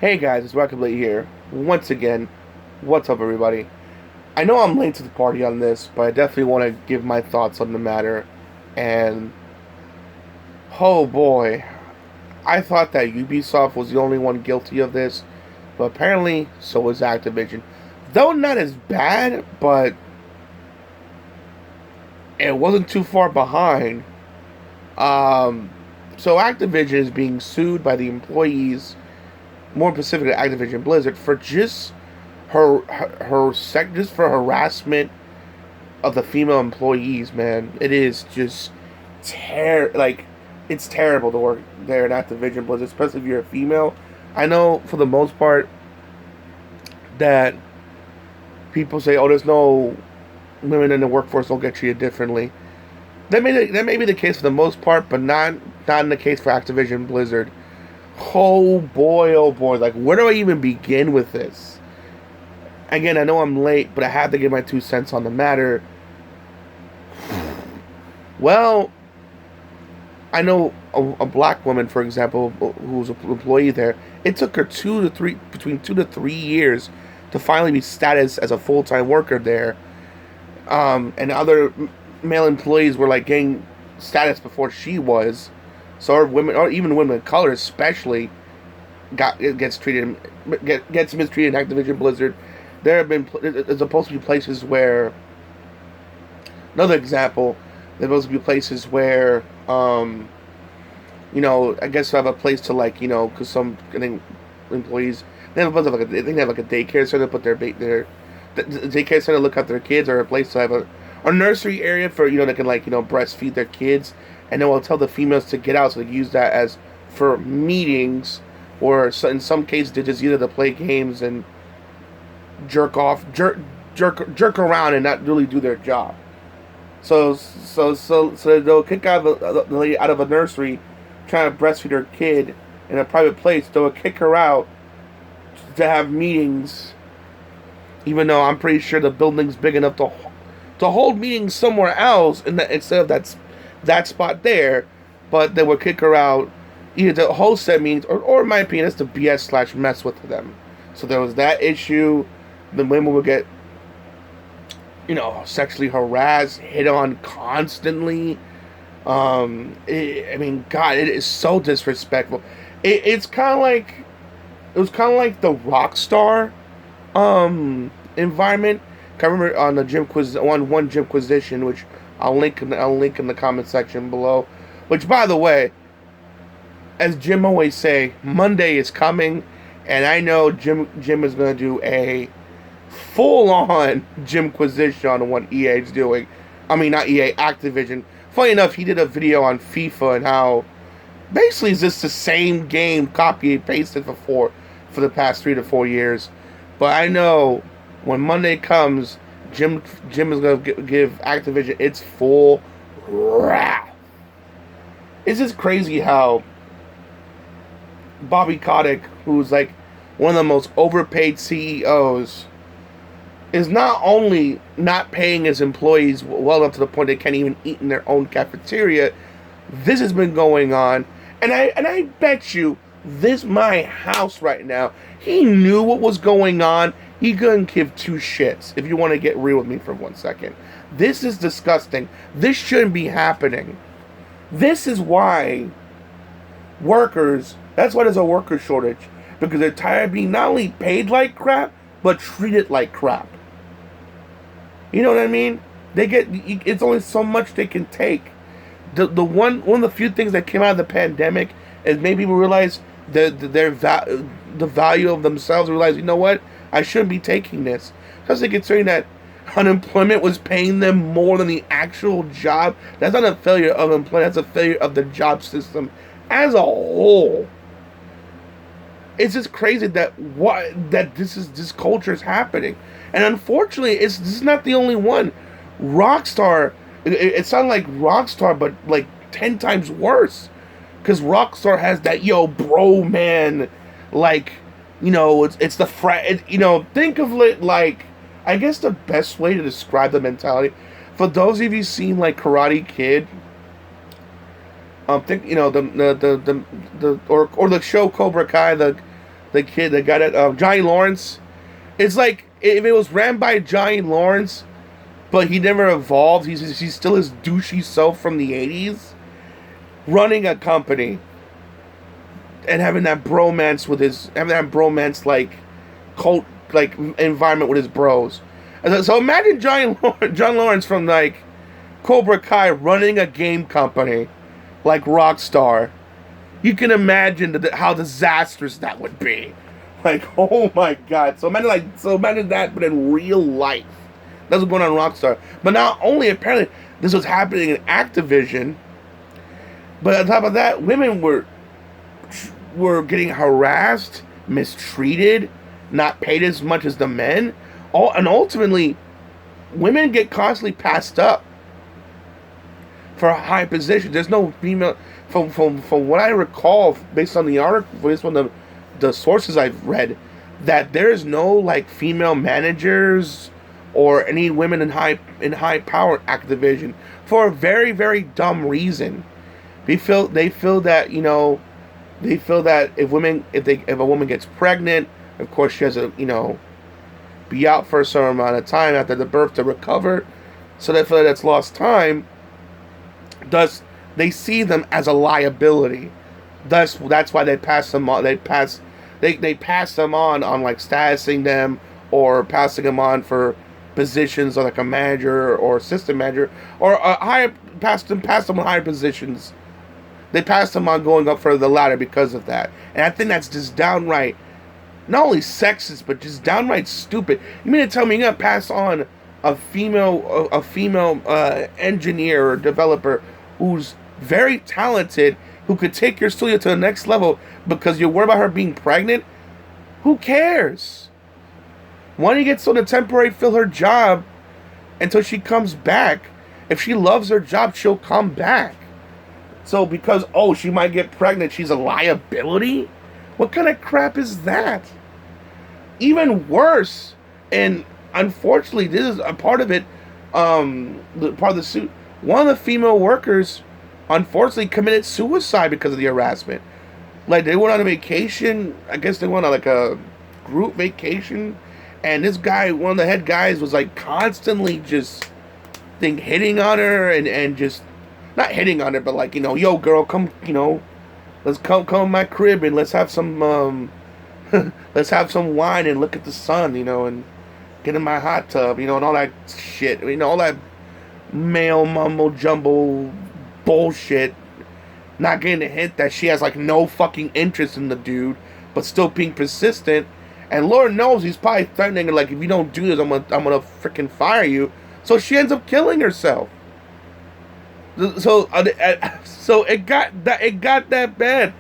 Hey guys, it's Rocket Blade here. Once again, what's up everybody? I know I'm late to the party on this, but I definitely want to give my thoughts on the matter. And, oh boy, I thought that Ubisoft was the only one guilty of this, but apparently so is Activision. Though not as bad, but it wasn't too far behind. Um, so Activision is being sued by the employees, more specifically Activision Blizzard, for just just for harassment of the female employees. Man, it is just it's terrible to work there in Activision Blizzard, especially if you're a female. I know for the most part that people say, "Oh, there's no women in the workforce don't get treated differently." That may be the case for the most part, but not in the case for Activision Blizzard. Oh boy, oh boy! Like, where do I even begin with this? Again, I know I'm late, but I have to give my 2 cents on the matter. Well, I know a black woman, for example, who was an employee there. It took her between 2 to 3 years to finally be status as a full-time worker there. And other male employees were like getting status before she was. So our women, or even women of color, especially, gets mistreated in Activision Blizzard. There's supposed to be places where, another example, there's supposed to be places where, I guess I have a place to, like, because some, I think, employees, they have a bunch of, like, they have like a daycare center to put their the daycare center to look at their kids, or a place to have a nursery area for, they can, like, breastfeed their kids, and then we'll tell the females to get out, so they use that as for meetings, or so in some cases they just use it to play games and jerk around and not really do their job. So they'll kick out the lady out of a nursery trying to breastfeed her kid in a private place. They'll kick her out to have meetings, even though I'm pretty sure the building's big enough to hold meetings somewhere else instead of that spot there. But they will kick her out either to host that meetings, or in my opinion, it's to BS/mess with them. So there was that issue. The women would get, sexually harassed, hit on constantly. God, it is so disrespectful. It was kind of like the Rockstar environment. I remember on the one Gymquisition, which I'll link in the comment section below. Which, by the way, as Jim always say, Monday is coming, and I know Jim is gonna do a full-on Gymquisition on what EA's doing. I mean, not EA, Activision. Funny enough, he did a video on FIFA and how basically it's just the same game copy and pasted for the past 3 to 4 years. But I know when Monday comes, Jim is going to give Activision its full wrath. It's just crazy how Bobby Kotick, who's like one of the most overpaid CEOs, is not only not paying his employees well enough to the point they can't even eat in their own cafeteria. This has been going on, and I bet you this my house right now. He knew what was going on. He couldn't give two shits. If you want to get real with me for 1 second, this is disgusting. This shouldn't be happening. This is why workers. That's why there's a worker shortage, because they're tired of being not only paid like crap but treated like crap. You know what I mean? It's only so much they can take. One of the few things that came out of the pandemic is maybe people realize the value of themselves. Realize, you know what? I shouldn't be taking this. Especially considering that unemployment was paying them more than the actual job. That's not a failure of employment. That's a failure of the job system as a whole. It's just crazy that this culture is happening, and unfortunately, this is not the only one. Rockstar, it sounded like Rockstar, but like 10 times worse, because Rockstar has that bro man, like, it's the think of it like, I guess the best way to describe the mentality, for those of you seen like Karate Kid. Think the show Cobra Kai, the kid that got it, Johnny Lawrence. It's like if it was ran by Johnny Lawrence, but he never evolved. He's still his douchey self from the 80s, running a company and having that bromance like cult like environment with his bros. So imagine John Lawrence from like Cobra Kai running a game company like Rockstar. You can imagine how disastrous that would be. Like, oh my god. So imagine that, but in real life. That's what's going on in Rockstar. But not only apparently this was happening in Activision, but on top of that, women were getting harassed, mistreated, not paid as much as the men. And ultimately, women get constantly passed up for a high position. There's no female, from what I recall, based on the article, based on the sources I've read, that there's no like female managers or any women in high power Activision for a very, very dumb reason. They feel that, you know, they feel that if a woman gets pregnant, of course she has to, you know, be out for a certain amount of time after the birth to recover. So they feel that it's lost time. Thus, they see them as a liability. Thus, that's why they pass them on. They pass them on like statusing them or passing them on for positions like a manager or assistant manager or pass them on higher positions. They pass them on going up for the ladder because of that. And I think that's just downright, not only sexist, but just downright stupid. You mean to tell me you're going to pass on a female engineer or developer who's very talented, who could take your studio to the next level because you're worried about her being pregnant? Who cares? Why don't you get someone to temporarily fill her job until she comes back? If she loves her job, she'll come back. So because, she might get pregnant, she's a liability? What kind of crap is that? Even worse, and unfortunately, this is a part of it, part of the suit. One of the female workers, unfortunately, committed suicide because of the harassment. Like, they went on a vacation. I guess they went on, like, a group vacation. And this guy, one of the head guys, was, like, constantly just, hitting on her and just, not hitting on her, but, like, you know, yo, girl, come, you know, let's come to my crib and let's have some, let's have some wine and look at the sun, you know, and get in my hot tub, you know, and all that shit. You know, all that male mumbo jumbo bullshit. Not getting the hint that she has like no fucking interest in the dude, but still being persistent. And Lord knows he's probably threatening her, like, if you don't do this, I'm gonna freaking fire you. So she ends up killing herself. So it got that bad.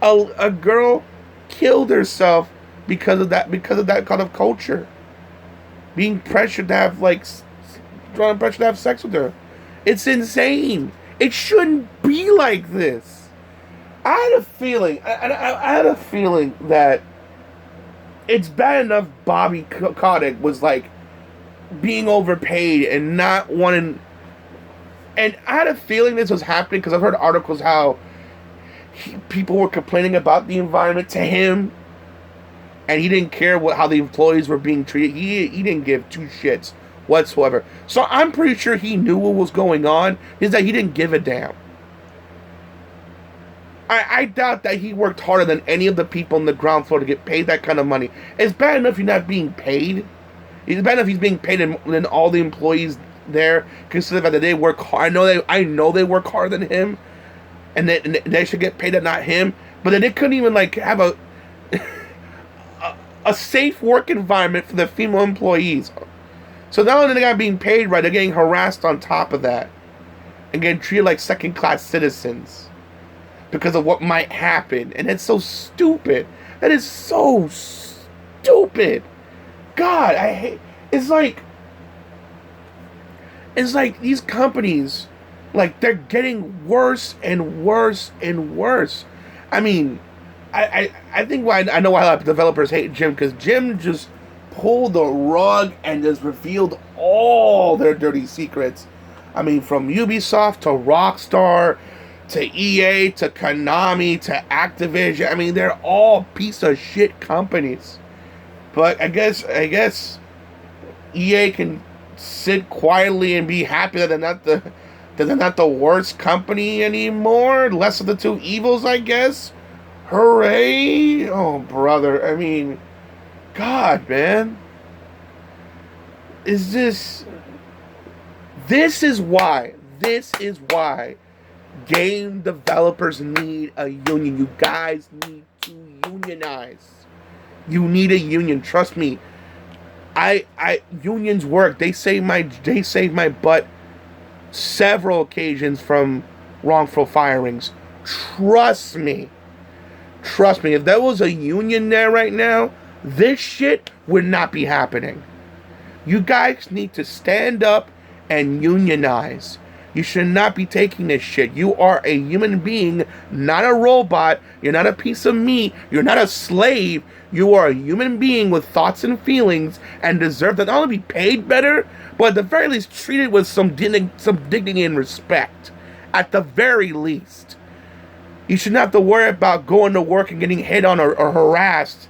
A girl killed herself because of that kind of culture. Being pressured to have sex with her. It's insane. It shouldn't be like this. I had a feeling that it's bad enough Bobby Kotick was like being overpaid and not wanting. And I had a feeling this was happening because I've heard articles how people were complaining about the environment to him, and he didn't care how the employees were being treated. He didn't give two shits whatsoever. So I'm pretty sure he knew what was going on. Is that he didn't give a damn. I doubt that he worked harder than any of the people on the ground floor to get paid that kind of money. It's bad enough you're not being paid. It's bad enough he's being paid than all the employees there, considering that they work hard. I know they work harder than him, and they should get paid and not him. But then they couldn't even like have a safe work environment for the female employees. So not only are they not being paid right, they're getting harassed on top of that, and getting treated like second-class citizens because of what might happen. And it's so stupid. That is so stupid. God, I hate. It's like these companies, like, they're getting worse and worse and worse. I mean, I think I know why a lot of developers hate Jim, because Jim just pulled the rug and just revealed all their dirty secrets. I mean, from Ubisoft to Rockstar to EA, to Konami, to Activision. I mean, they're all piece of shit companies. But I guess EA can sit quietly and be happy that they're not the worst company anymore. Less of the two evils, I guess. Hooray! Oh, brother. I mean, God, man. This is why game developers need a union. You guys need to unionize. You need a union. Trust me. Unions work. They saved my butt several occasions from wrongful firings. Trust me. If there was a union there right now, this shit would not be happening. You guys need to stand up and unionize. You should not be taking this shit. You are a human being, not a robot. You're not a piece of meat. You're not a slave. You are a human being with thoughts and feelings and deserve to not only be paid better, but at the very least treated with some dignity and respect. At the very least. You shouldn't have to worry about going to work and getting hit on or harassed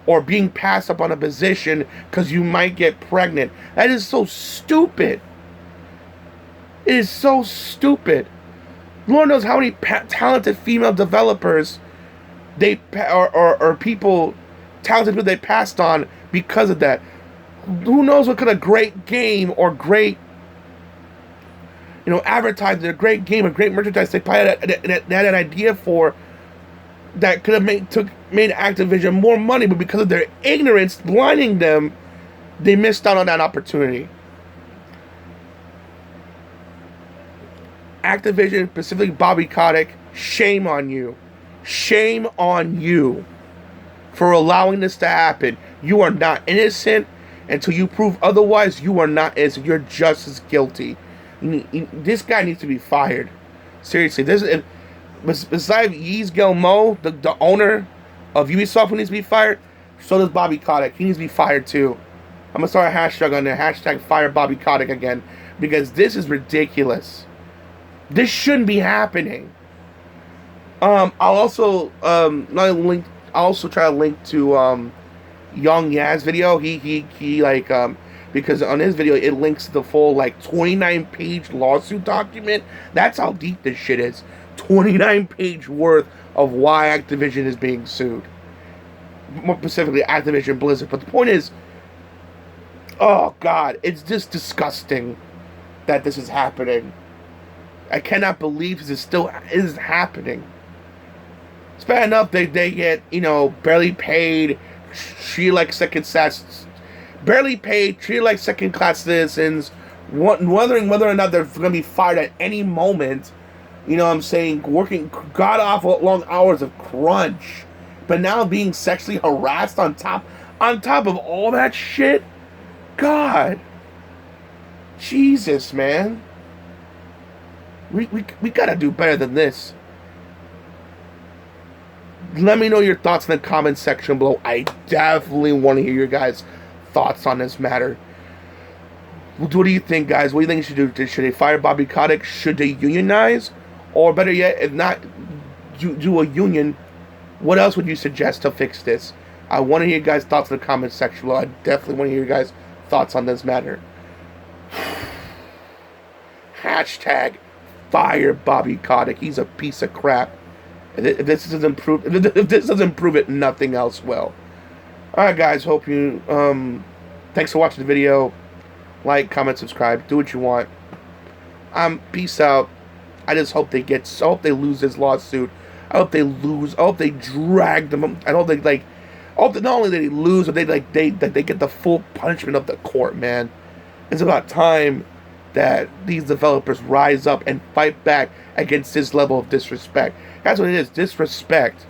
or being passed up on a position because you might get pregnant. That is so stupid. It is so stupid. Lord knows how many talented female developers or people, talented people they passed on because of that. Who knows what kind of great game or great, advertising, a great game, a great merchandise they probably had an idea for that could have made Activision more money, but because of their ignorance blinding them, they missed out on that opportunity. Activision, specifically Bobby Kotick, shame on you. Shame on you for allowing this to happen. You are not innocent. Until you prove otherwise, you are not innocent. You're just as guilty. This guy needs to be fired. Seriously, besides Yves Guillemot, the owner of Ubisoft, who needs to be fired, so does Bobby Kotick. He needs to be fired too. I'm gonna start a hashtag on there. Hashtag fire Bobby Kotick again, because this is ridiculous. This shouldn't be happening. I'll also try to link to Young Yaz's video. He because on his video it links to the full 29-page lawsuit document. That's how deep this shit is. 29-page worth of why Activision is being sued. More specifically, Activision Blizzard. But the point is, oh God, it's just disgusting that this is happening. I cannot believe this is happening. It's bad enough they get, barely paid, treated like second-class citizens, wondering whether or not they're going to be fired at any moment. Working god-awful long hours of crunch, but now being sexually harassed on top of all that shit. God. Jesus, man. We gotta do better than this. Let me know your thoughts in the comment section below. I definitely want to hear your guys' thoughts on this matter. What do you think, guys? What do you think you should do? Should they fire Bobby Kotick? Should they unionize? Or better yet, if not do a union, what else would you suggest to fix this? I want to hear your guys' thoughts in the comment section below. I definitely want to hear your guys' thoughts on this matter. Hashtag fire Bobby Kotick. He's a piece of crap. If this doesn't prove it, nothing else will. Alright, guys. Hope you thanks for watching the video. Like, comment, subscribe, do what you want. Peace out. I just hope they lose this lawsuit. I hope they drag them. I hope that not only they lose, but they get the full punishment of the court, man. It's about time that these developers rise up and fight back against this level of disrespect. That's what it is, disrespect.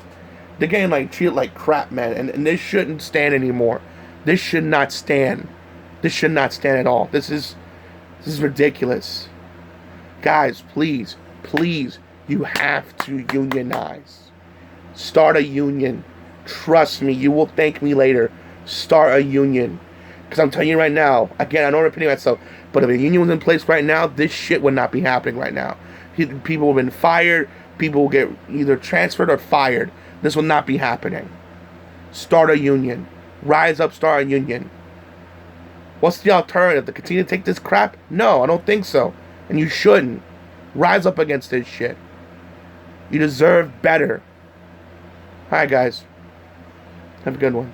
They're getting treated like crap, man, and this shouldn't stand anymore. This should not stand. This should not stand at all. This is ridiculous. Guys, please, you have to unionize. Start a union. Trust me, you will thank me later. Start a union. Because I'm telling you right now, again, I know I'm repeating myself, but if a union was in place right now, this shit would not be happening right now. People have been fired. people will get either transferred or fired. This will not be happening. Start a union. Rise up, start a union. What's the alternative? To continue to take this crap? No, I don't think so. And you shouldn't. Rise up against this shit. You deserve better. Alright, guys. Have a good one.